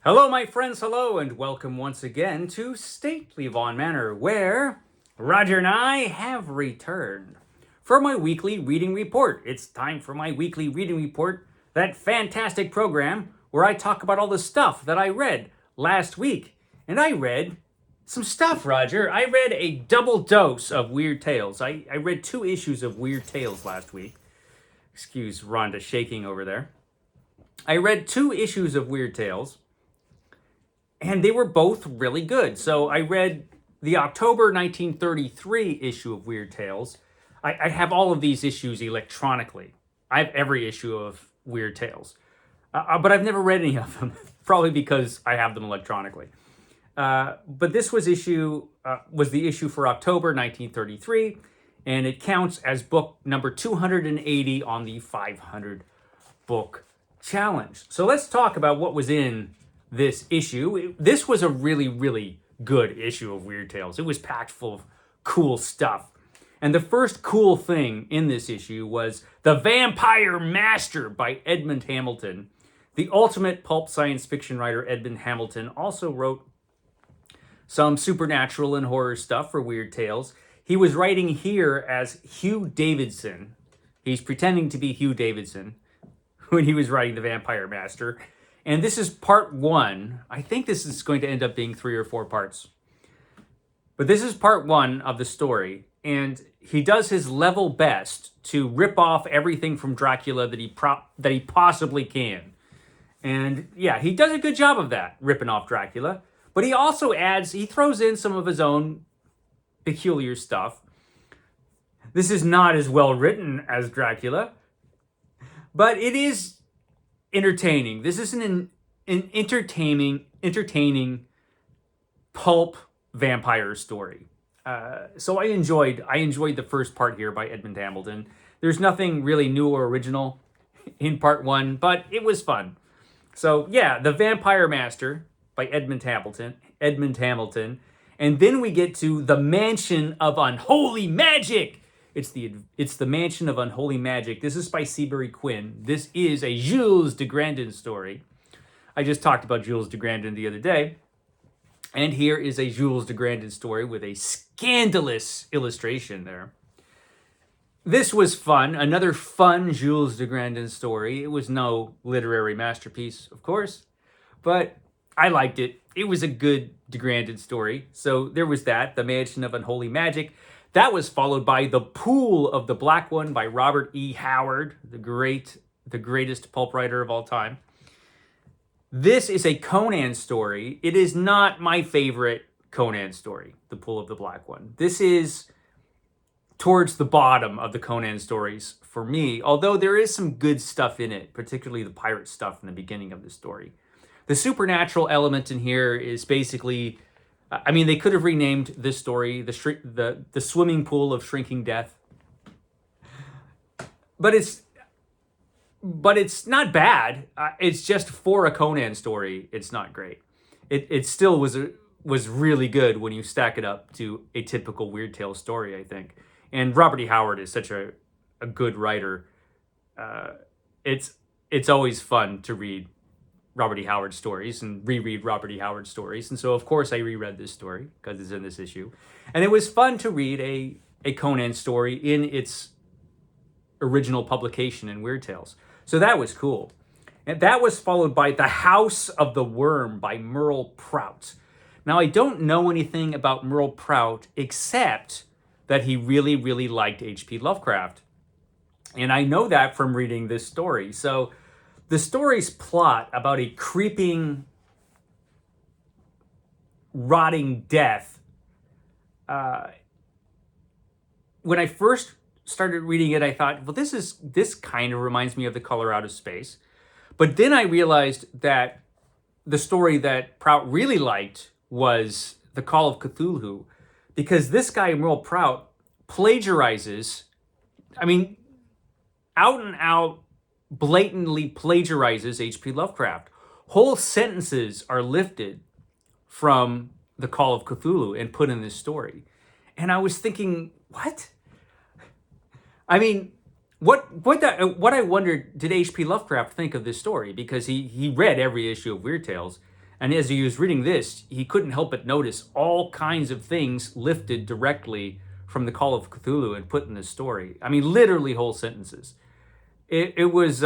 Hello, my friends, hello, and welcome once again to Stately Vaughan Manor, where Roger and I have returned for my weekly reading report. It's time for my weekly reading report, that fantastic program where I talk about all the stuff that I read last week. And I read some stuff, Roger. I read a double dose of Weird Tales. I read 2 issues of Weird Tales last week. Excuse Rhonda shaking over there. I read 2 issues of Weird Tales, and they were both really good. So I read the October 1933 issue of Weird Tales. I have all of these issues electronically. I have every issue of Weird Tales. But I've never read any of them, probably because I have them electronically. But this was the issue for October 1933, and it counts as book number 280 on the 500 book challenge. So let's talk about what was in this issue. This was a really, really good issue of Weird Tales. It was packed full of cool stuff. And the first cool thing in this issue was The Vampire Master by Edmund Hamilton. The ultimate pulp science fiction writer Edmund Hamilton also wrote some supernatural and horror stuff for Weird Tales. He was writing here as Hugh Davidson. He's pretending to be Hugh Davidson when he was writing The Vampire Master. And this is part 1. I think this is going to end up being 3 or 4 parts. But this is part 1 of the story. And he does his level best to rip off everything from Dracula that he possibly can. And yeah, he does a good job of that, ripping off Dracula. But he also he throws in some of his own peculiar stuff. This is not as well written as Dracula, but it is entertaining. This is an entertaining pulp vampire story. So I enjoyed the first part here by Edmund Hamilton. There's nothing really new or original in part 1, but it was fun. So yeah, The Vampire Master by Edmund Hamilton. And then we get to The Mansion of Unholy Magic. It's the Mansion of Unholy Magic. This is by Seabury Quinn. This is a Jules de Grandin story. I just talked about Jules de Grandin the other day. And here is a Jules de Grandin story with a scandalous illustration there. This was fun. Another fun Jules de Grandin story. It was no literary masterpiece, of course, but I liked it. It was a good de Grandin story. So there was that, The Mansion of Unholy Magic. That was followed by The Pool of the Black One by Robert E. Howard, the greatest pulp writer of all time. This is a Conan story. It is not my favorite Conan story, The Pool of the Black One. This is towards the bottom of the Conan stories for me, although there is some good stuff in it, particularly the pirate stuff in the beginning of the story. The supernatural element in here is basically, I mean, they could have renamed this story the Swimming Pool of Shrinking Death, but it's not bad. It's just for a Conan story, it's not great. It still was really good when you stack it up to a typical Weird Tales story, I think. And Robert E. Howard is such a good writer. It's always fun to read Robert E. Howard stories and reread Robert E. Howard stories. And so, of course, I reread this story because it's in this issue. And it was fun to read a Conan story in its original publication in Weird Tales. So that was cool. And that was followed by The House of the Worm by Merle Prout. Now, I don't know anything about Merle Prout except that he really, really liked H.P. Lovecraft. And I know that from reading this story. So the story's plot about a creeping, rotting death. When I first started reading it, I thought, well, this kind of reminds me of The Color Out of Space. But then I realized that the story that Prout really liked was The Call of Cthulhu, because this guy, Merle Prout, plagiarizes, I mean, out and out, blatantly plagiarizes H.P. Lovecraft. Whole sentences are lifted from The Call of Cthulhu and put in this story. And I was thinking, what? I mean, what I wondered, did H.P. Lovecraft think of this story? Because he read every issue of Weird Tales. And as he was reading this, he couldn't help but notice all kinds of things lifted directly from the Call of Cthulhu and put in the story. I mean, literally whole sentences. It was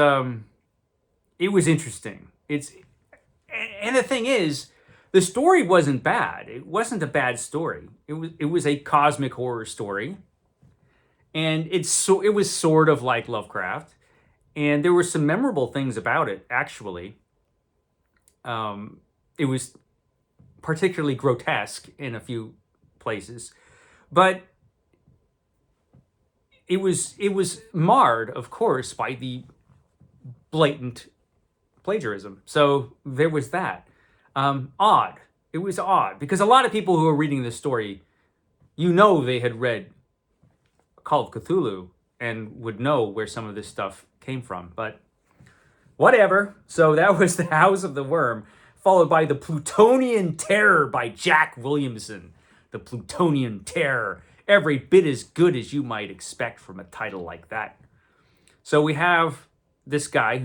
interesting. And the thing is, the story wasn't bad. It wasn't a bad story. It was a cosmic horror story, and it was sort of like Lovecraft, and there were some memorable things about it. Actually, it was particularly grotesque in a few places, but it was marred, of course, by the blatant plagiarism. So there was that. Odd. It was odd because a lot of people who are reading this story, they had read Call of Cthulhu and would know where some of this stuff came from. But whatever. So that was The House of the Worm, followed by The Plutonian Terror by Jack Williamson. The Plutonian Terror. Every bit as good as you might expect from a title like that. So we have this guy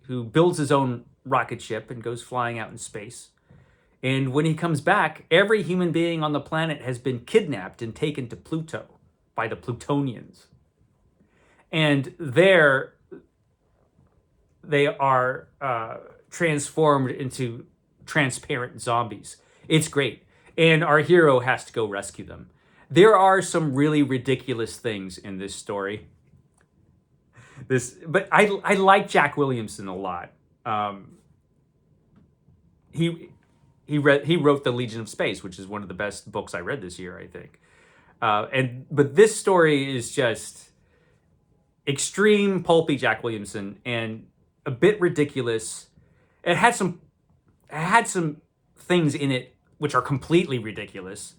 who builds his own rocket ship and goes flying out in space. And when he comes back, every human being on the planet has been kidnapped and taken to Pluto by the Plutonians. And there they are transformed into transparent zombies. It's great. And our hero has to go rescue them. There are some really ridiculous things in this story. But I like Jack Williamson a lot. He wrote The Legion of Space, which is one of the best books I read this year, I think. But this story is just extreme pulpy Jack Williamson and a bit ridiculous. It had some things in it which are completely ridiculous.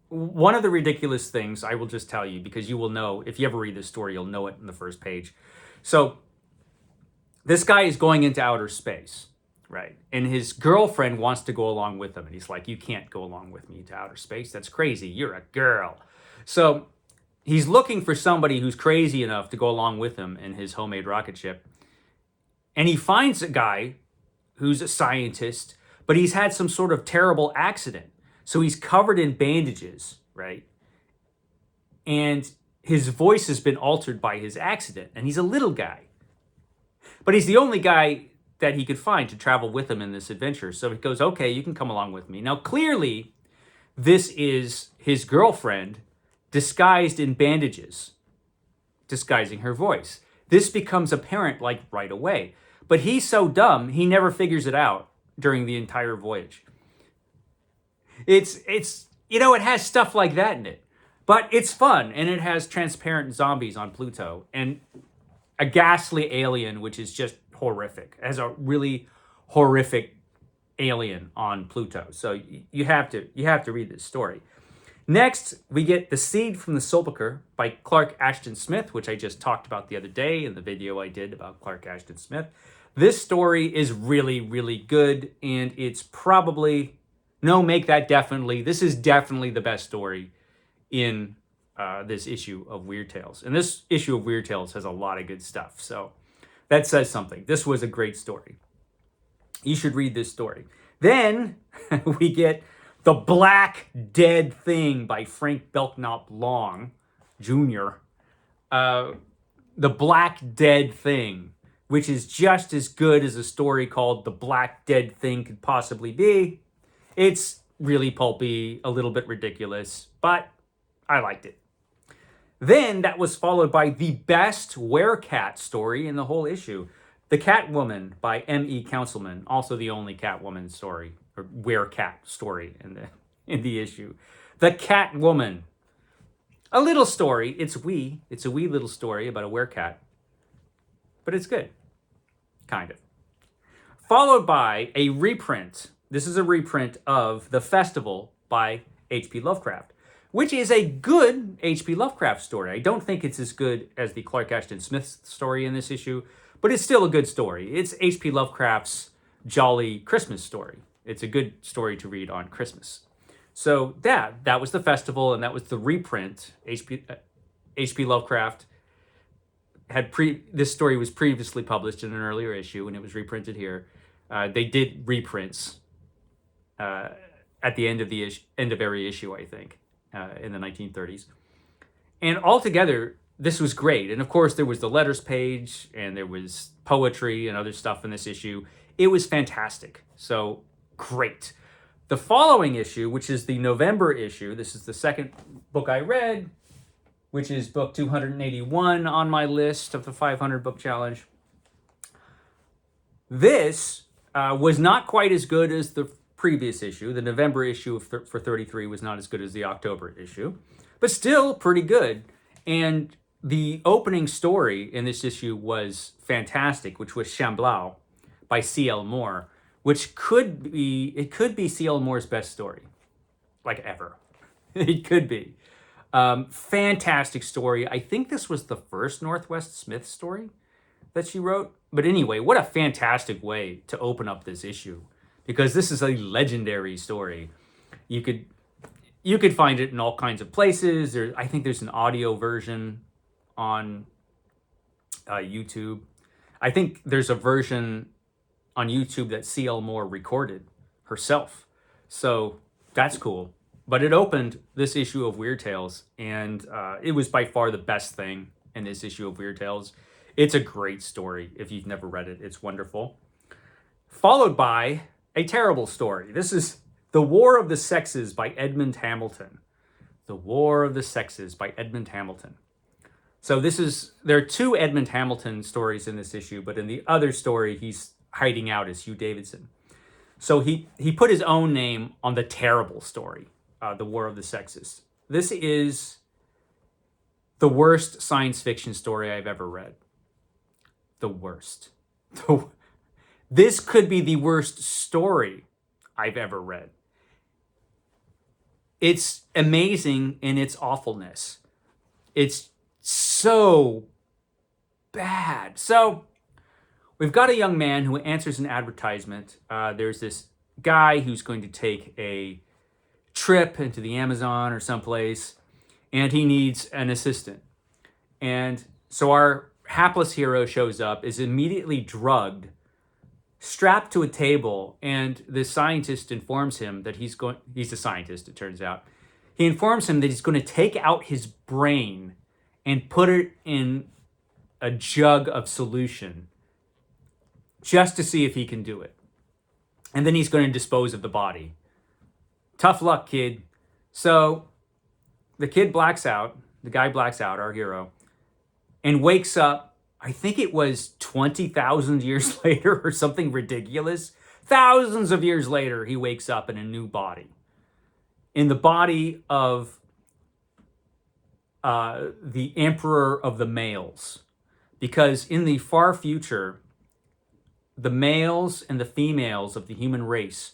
One of the ridiculous things, I will just tell you, because you will know, if you ever read this story, you'll know it in the first page. So this guy is going into outer space, right? And his girlfriend wants to go along with him. And he's like, you can't go along with me to outer space. That's crazy. You're a girl. So he's looking for somebody who's crazy enough to go along with him in his homemade rocket ship. And he finds a guy who's a scientist, but he's had some sort of terrible accident. So he's covered in bandages, right? And his voice has been altered by his accident. And he's a little guy. But he's the only guy that he could find to travel with him in this adventure. So he goes, okay, you can come along with me. Now, clearly, this is his girlfriend disguised in bandages, disguising her voice. This becomes apparent like right away. But he's so dumb, he never figures it out during the entire voyage. It has stuff like that in it. But it's fun, and it has transparent zombies on Pluto, and a ghastly alien, which is just horrific. It has a really horrific alien on Pluto. So you have to read this story. Next, we get The Seed from the Sepulchre by Clark Ashton Smith, which I just talked about the other day in the video I did about Clark Ashton Smith. This story is really, really good, and it's probably... No, make that definitely. This is definitely the best story in this issue of Weird Tales. And this issue of Weird Tales has a lot of good stuff. So that says something. This was a great story. You should read this story. Then we get The Black Dead Thing by Frank Belknap Long, Jr. The Black Dead Thing, which is just as good as a story called The Black Dead Thing could possibly be. It's really pulpy, a little bit ridiculous, but I liked it. Then that was followed by the best werecat story in the whole issue, The Catwoman by M.E. Councilman, also the only Catwoman story, or werecat story in the issue. The Catwoman. A little story. It's a wee little story about a werecat, but it's good. Kind of. Followed by a reprint. This is a reprint of The Festival by H.P. Lovecraft, which is a good H.P. Lovecraft story. I don't think it's as good as the Clark Ashton Smith story in this issue, but it's still a good story. It's H.P. Lovecraft's jolly Christmas story. It's a good story to read on Christmas. So that was The Festival, and that was the reprint, H.P. Lovecraft this story was previously published in an earlier issue, and it was reprinted here. They did reprints at the end of end of every issue, I think, in the 1930s. And altogether, this was great. And of course, there was the letters page, and there was poetry and other stuff in this issue. It was fantastic. So great. The following issue, which is the November issue, this is the second book I read, which is book 281 on my list of the 500 book challenge. This was not quite as good as the previous issue. The November issue for 33 was not as good as the October issue, but still pretty good. And the opening story in this issue was fantastic, which was Shamblau by C.L. Moore, which could be C.L. Moore's best story, like ever. It could be. Fantastic story. I think this was the first Northwest Smith story that she wrote. But anyway, what a fantastic way to open up this issue, because this is a legendary story. You could find it in all kinds of places. I think there's an audio version on YouTube. I think there's a version on YouTube that C.L. Moore recorded herself. So that's cool. But it opened this issue of Weird Tales, and it was by far the best thing in this issue of Weird Tales. It's a great story. If you've never read it, it's wonderful. Followed by a terrible story. This is The War of the Sexes by Edmund Hamilton. The War of the Sexes by Edmund Hamilton. So there are two Edmund Hamilton stories in this issue, but in the other story, he's hiding out as Hugh Davidson. So he put his own name on the terrible story, The War of the Sexes. This is the worst science fiction story I've ever read. The worst. This could be the worst story I've ever read. It's amazing in its awfulness. It's so bad. So we've got a young man who answers an advertisement. There's this guy who's going to take a trip into the Amazon or someplace, and he needs an assistant. And so our hapless hero shows up, is immediately drugged, strapped to a table, and the scientist informs him that he's a scientist, it turns out. He informs him that he's going to take out his brain and put it in a jug of solution just to see if he can do it. And then he's going to dispose of the body. Tough luck, kid. So the kid blacks out, the guy blacks out, our hero, and wakes up, I think it was 20,000 years later or something ridiculous. Thousands of years later, he wakes up in a new body. In the body of the emperor of the males. Because in the far future, the males and the females of the human race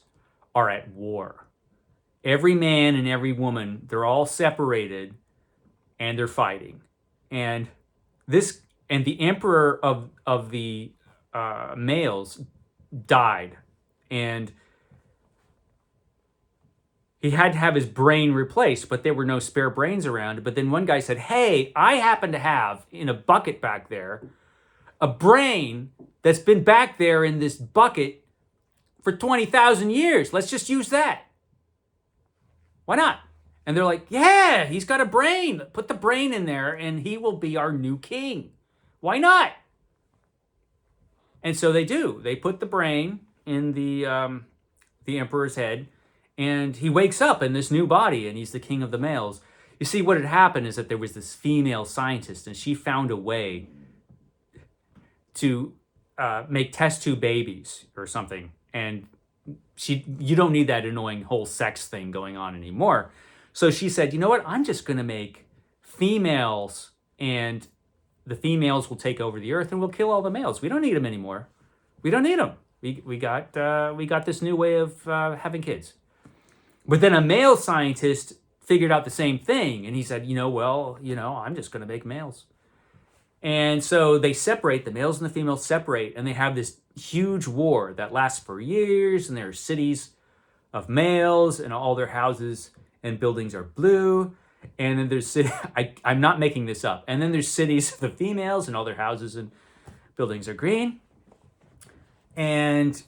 are at war. Every man and every woman, they're all separated and they're fighting. And the emperor of the males died, and he had to have his brain replaced, but there were no spare brains around. But then one guy said, hey, I happen to have in a bucket back there a brain that's been back there in this bucket for 20,000 years. Let's just use that. Why not? And they're like, yeah, he's got a brain. Put the brain in there and he will be our new king. Why not? And so they do. They put the brain in the emperor's head, and he wakes up in this new body, and he's the king of the males. You see, what had happened is that there was this female scientist, and she found a way to make test tube babies or something. And you don't need that annoying whole sex thing going on anymore. So she said, you know what? I'm just going to make females, and the females will take over the earth, and we'll kill all the males. We don't need them anymore. We don't need them. We got this new way of having kids. But then a male scientist figured out the same thing, and he said, I'm just going to make males. And so they separate, the males and the females separate, and they have this huge war that lasts for years, and there are cities of males, and all their houses and buildings are blue. And then there's I'm not making this up. And then there's cities of the females, and all their houses and buildings are green. And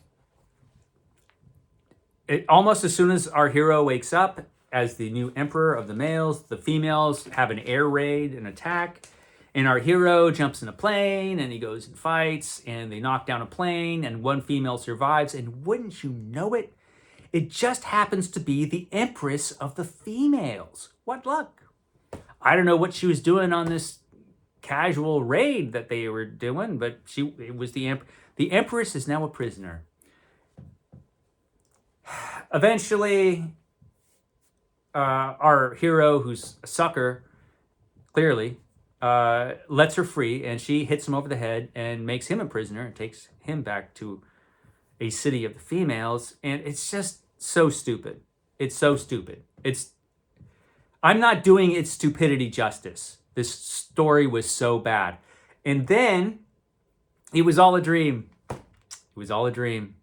almost as soon as our hero wakes up as the new emperor of the males, the females have an air raid, an attack. And our hero jumps in a plane and he goes and fights, and they knock down a plane, and one female survives. And wouldn't you know it, it just happens to be the empress of the females. What luck. I don't know what she was doing on this casual raid that they were doing, but it was the empress is now a prisoner. Eventually, our hero, who's a sucker, clearly, lets her free, and she hits him over the head and makes him a prisoner and takes him back to a city of the females. And it's just so stupid. It's so stupid. I'm not doing its stupidity justice. This story was so bad. And then it was all a dream. It was all a dream.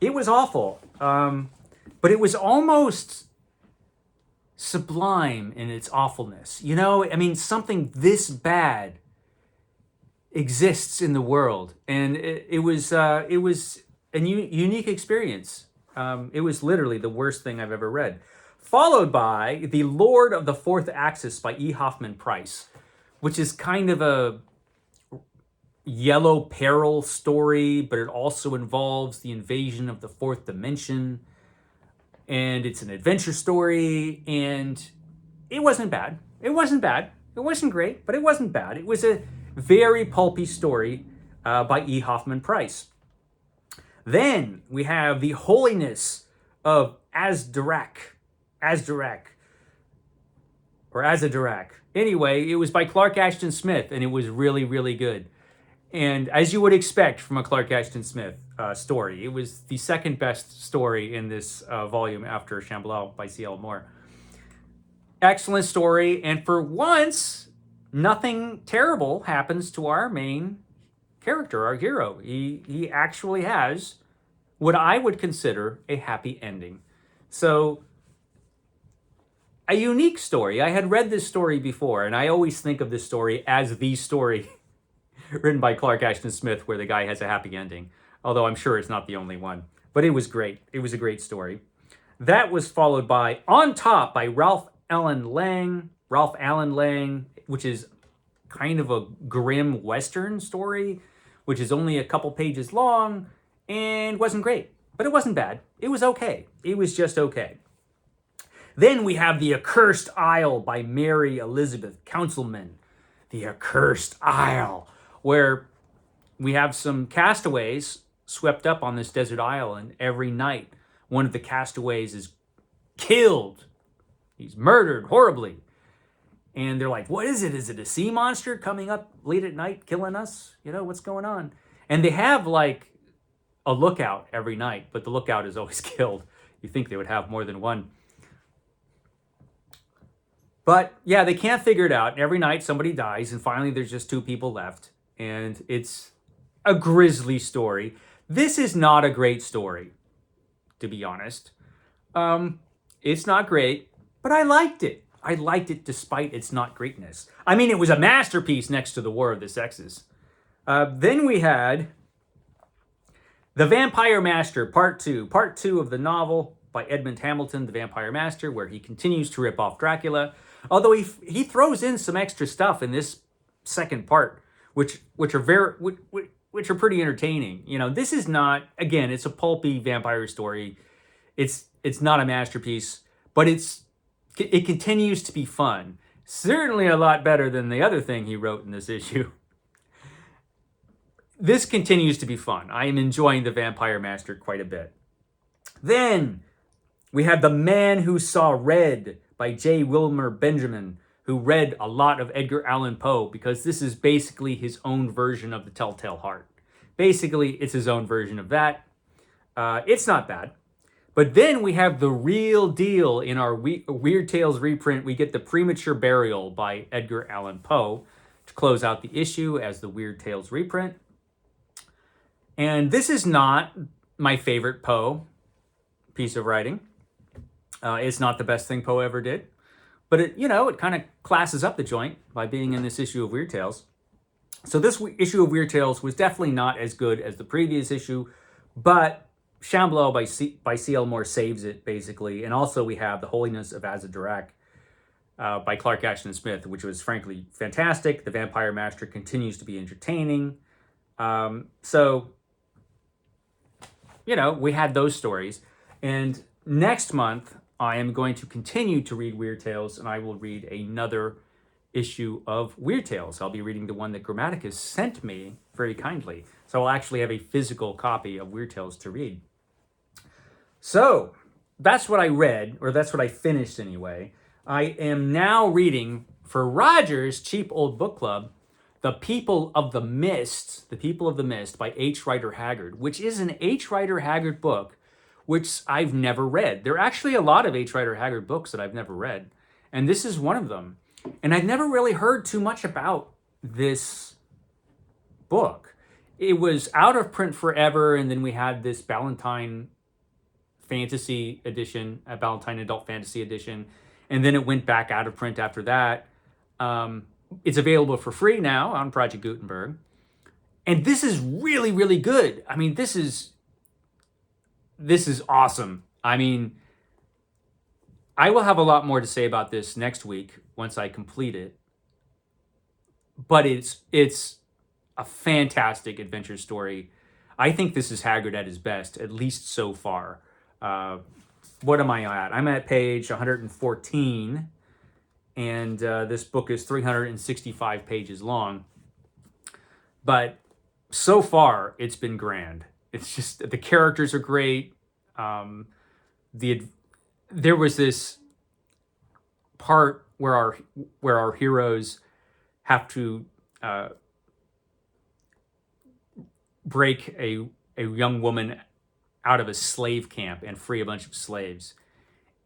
It was awful. But it was almost sublime in its awfulness. You know, I mean, something this bad exists in the world. And it was a unique experience. It was literally the worst thing I've ever read. Followed by The Lord of the Fourth Axis by E. Hoffman Price, which is kind of a yellow peril story, but it also involves the invasion of the fourth dimension. And it's an adventure story, and it wasn't bad. It wasn't bad. It wasn't great, but it wasn't bad. It was a very pulpy story by E. Hoffman Price. Then we have The Holiness of Azdarak. Anyway, it was by Clark Ashton Smith, and it was really, really good. And as you would expect from a Clark Ashton Smith story, it was the second best story in this volume after Shambhala by C.L. Moore. Excellent story, and for once, nothing terrible happens to our main character, our hero. He actually has what I would consider a happy ending. So, a unique story. I had read this story before, and I always think of this story as the story written by Clark Ashton Smith where the guy has a happy ending. Although I'm sure it's not the only one. But it was great. It was a great story. That was followed by On Top by Ralph Allen Lang, which is kind of a grim Western story, which is only a couple pages long and wasn't great. But it wasn't bad. It was okay. It was just okay. Then we have The Accursed Isle by Mary Elizabeth Councilman. The Accursed Isle, where we have some castaways swept up on this desert isle, and every night one of the castaways is killed. He's murdered horribly. And they're like, what is it? Is it a sea monster coming up late at night killing us? You know, what's going on? And they have like a lookout every night, but the lookout is always killed. You think they would have more than one. But yeah, they can't figure it out. Every night somebody dies, and finally there's just two people left. And it's a grisly story. This is not a great story, to be honest. It's not great, but I liked it. I liked it despite its not greatness. I mean, it was a masterpiece next to The War of the Sexes. Then we had The Vampire Master, Part 2. Part 2 of the novel by Edmund Hamilton, The Vampire Master, where he continues to rip off Dracula. Although he throws in some extra stuff in this second part, which are pretty entertaining. You know, this is not, again, it's a pulpy vampire story. It's not a masterpiece, but it continues to be fun. Certainly a lot better than the other thing he wrote in this issue. This continues to be fun. I am enjoying The Vampire Master quite a bit. Then we have The Man Who Saw Red by J. Wilmer Benjamin, who read a lot of Edgar Allan Poe, because this is basically his own version of The Telltale Heart. Basically, it's his own version of that. It's not bad. But then we have the real deal in our Weird Tales reprint. We get The Premature Burial by Edgar Allan Poe to close out the issue as the Weird Tales reprint. And this is not my favorite Poe piece of writing. It's not the best thing Poe ever did. but it kind of classes up the joint by being in this issue of Weird Tales. So this issue of Weird Tales was definitely not as good as the previous issue, but Shambhala by C.L. Moore saves it, basically. And also we have The Holiness of Azadirach by Clark Ashton Smith, which was frankly fantastic. The Vampire Master continues to be entertaining. So, we had those stories. And next month, I am going to continue to read Weird Tales, and I will read another issue of Weird Tales. I'll be reading the one that Grammaticus sent me very kindly. So I'll actually have a physical copy of Weird Tales to read. So that's what I read, or that's what I finished anyway. I am now reading for Roger's Cheap Old Book Club, The People of the Mist by H. Rider Haggard, which is an H. Rider Haggard book, which I've never read. There are actually a lot of H. Rider Haggard books that I've never read, and this is one of them. And I've never really heard too much about this book. It was out of print forever, and then we had this Ballantine Fantasy edition, a Ballantine Adult Fantasy edition, and then it went back out of print after that. It's available for free now on Project Gutenberg. And this is really, really good. I mean, this is awesome. I mean, I will have a lot more to say about this next week once I complete it. But it's a fantastic adventure story. I think this is Haggard at his best, at least so far. What am I at? I'm at page 114, and this book is 365 pages long. But so far, it's been grand. It's just, the characters are great. There was this part where our heroes have to break a young woman out of a slave camp and free a bunch of slaves,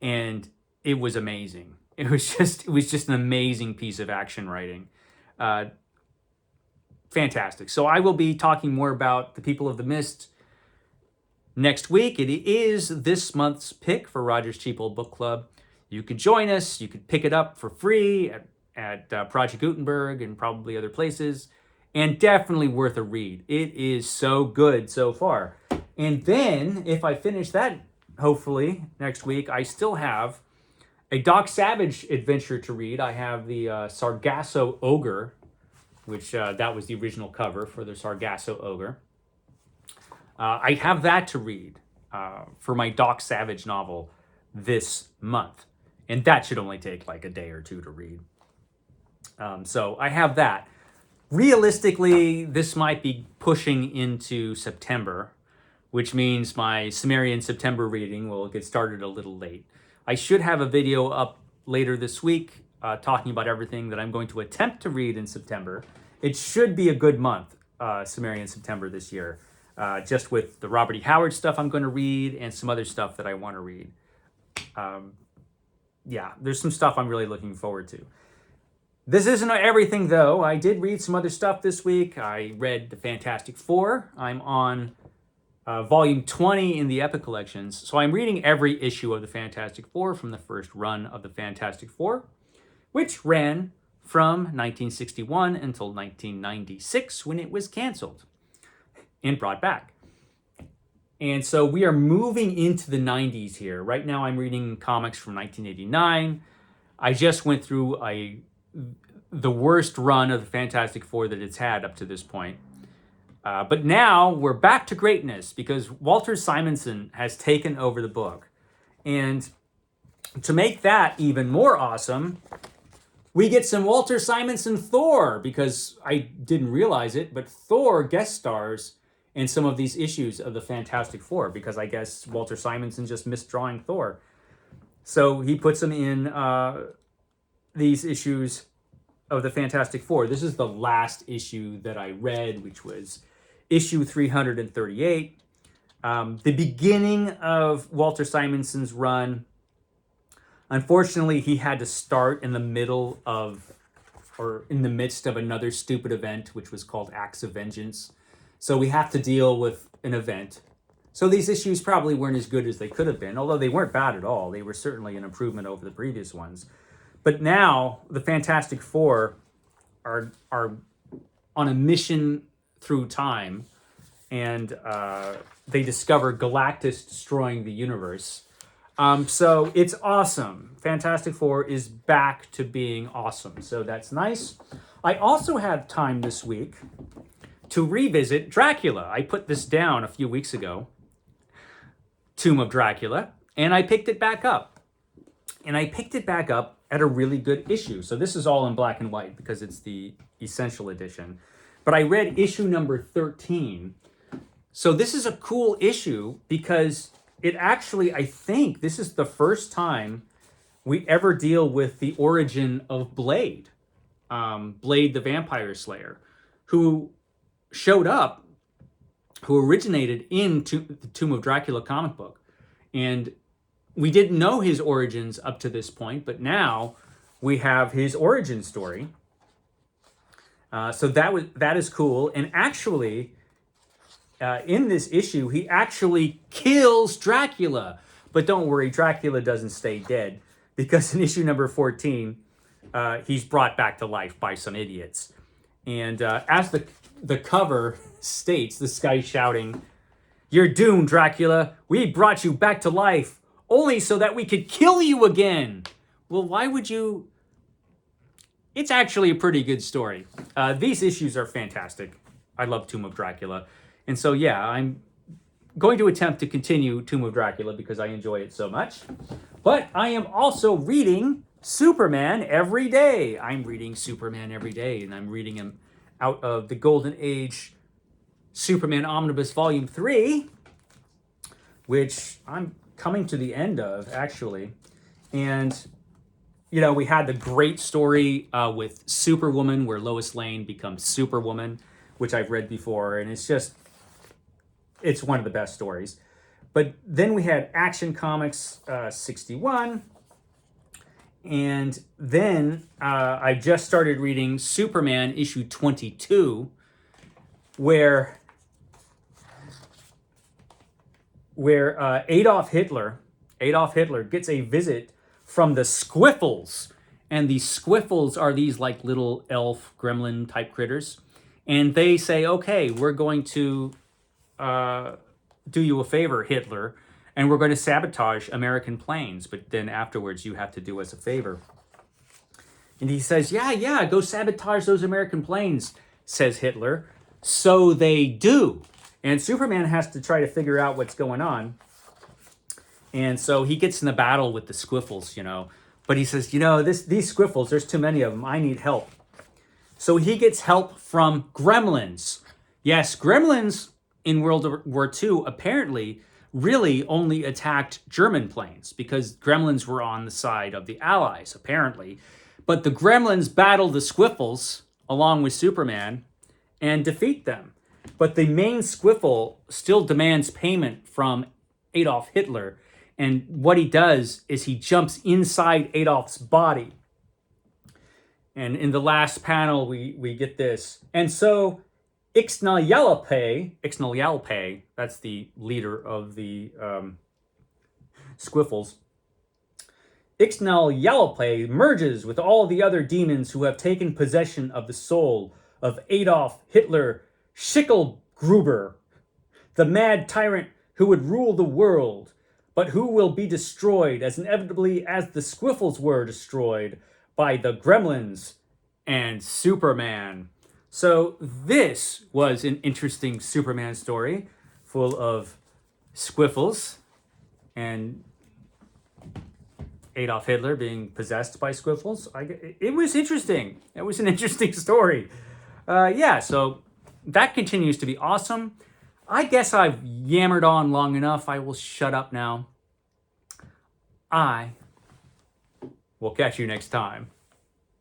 and it was amazing. It was just an amazing piece of action writing. Fantastic. So I will be talking more about The People of the Mist next week. It is this month's pick for Roger's Cheap Old Book Club. You could join us. You could pick it up for free at Project Gutenberg and probably other places, and definitely worth a read. It is so good so far. And then, if I finish that, hopefully, next week, I still have a Doc Savage adventure to read. I have the Sargasso Ogre, which that was the original cover for the Sargasso Ogre. I have that to read for my Doc Savage novel this month. And that should only take like a day or two to read. So I have that. Realistically, this might be pushing into September, which means my Sumerian September reading will get started a little late. I should have a video up later this week talking about everything that I'm going to attempt to read in September. It should be a good month, Sumerian September this year, just with the Robert E. Howard stuff I'm going to read and some other stuff that I want to read. Yeah, there's some stuff I'm really looking forward to. This isn't everything, though. I did read some other stuff this week. I read The Fantastic Four. I'm on volume 20 in the Epic Collections. So I'm reading every issue of The Fantastic Four from the first run of The Fantastic Four, which ran from 1961 until 1996 when it was canceled and brought back. And so we are moving into the 90s here. Right now I'm reading comics from 1989. I just went through the worst run of the Fantastic Four that it's had up to this point. But now we're back to greatness because Walter Simonson has taken over the book. And to make that even more awesome, we get some Walter Simonson Thor, because I didn't realize it, but Thor guest stars in some of these issues of the Fantastic Four, because I guess Walter Simonson just missed drawing Thor. So he puts them in these issues of the Fantastic Four. This is the last issue that I read, which was issue 338. The beginning of Walter Simonson's run. Unfortunately, he had to start in the middle of, or in the midst of another stupid event, which was called Acts of Vengeance. So we have to deal with an event. So these issues probably weren't as good as they could have been, although they weren't bad at all. They were certainly an improvement over the previous ones. But now the Fantastic Four are on a mission through time, and they discover Galactus destroying the universe. So it's awesome. Fantastic Four is back to being awesome. So that's nice. I also have time this week to revisit Dracula. I put this down a few weeks ago, Tomb of Dracula, and I picked it back up. And I picked it back up at a really good issue. So this is all in black and white because it's the essential edition. But I read issue number 13. So this is a cool issue because it actually, I think this is the first time we ever deal with the origin of Blade. Blade the Vampire Slayer, who showed up, who originated in the Tomb of Dracula comic book. And we didn't know his origins up to this point, but now we have his origin story. So that is cool. And actually, in this issue, he actually kills Dracula. But don't worry, Dracula doesn't stay dead, because in issue number 14, he's brought back to life by some idiots. And as the cover states, this guy's shouting, "You're doomed, Dracula. We brought you back to life only so that we could kill you again." Well, why would you? It's actually a pretty good story. These issues are fantastic. I love Tomb of Dracula. And so, yeah, I'm going to attempt to continue Tomb of Dracula because I enjoy it so much. But I am also reading Superman every day. I'm reading Superman every day, and I'm reading him out of the Golden Age Superman Omnibus Volume 3, which I'm coming to the end of, actually. And, you know, we had the great story with Superwoman, where Lois Lane becomes Superwoman, which I've read before, and it's one of the best stories. But then we had Action Comics 61, and then I just started reading Superman issue 22, where Adolf Hitler gets a visit from the Squiffles. And the Squiffles are these like little elf gremlin type critters. And they say, okay, we're going to do you a favor, Hitler, and we're going to sabotage American planes. But then afterwards, you have to do us a favor. And he says, yeah, go sabotage those American planes, says Hitler. So they do. And Superman has to try to figure out what's going on. And so he gets in the battle with the Squiffles, you know. But he says, these Squiffles, there's too many of them. I need help. So he gets help from gremlins. Yes, gremlins in World War II apparently really only attacked German planes because gremlins were on the side of the Allies, apparently. But the gremlins battle the Squiffles along with Superman and defeat them. But the main Squiffle still demands payment from Adolf Hitler. And what he does is he jumps inside Adolf's body. And in the last panel, we get this. And so Ixnayalpe, that's the leader of the Squiffles, Ixnayalpe merges with all the other demons who have taken possession of the soul of Adolf Hitler Schicklgruber, the mad tyrant who would rule the world, but who will be destroyed as inevitably as the Squiffles were destroyed by the Gremlins and Superman. So this was an interesting Superman story full of Squiffles and Adolf Hitler being possessed by Squiffles. It was interesting. It was an interesting story. So that continues to be awesome. I guess I've yammered on long enough. I will shut up now. I will catch you next time.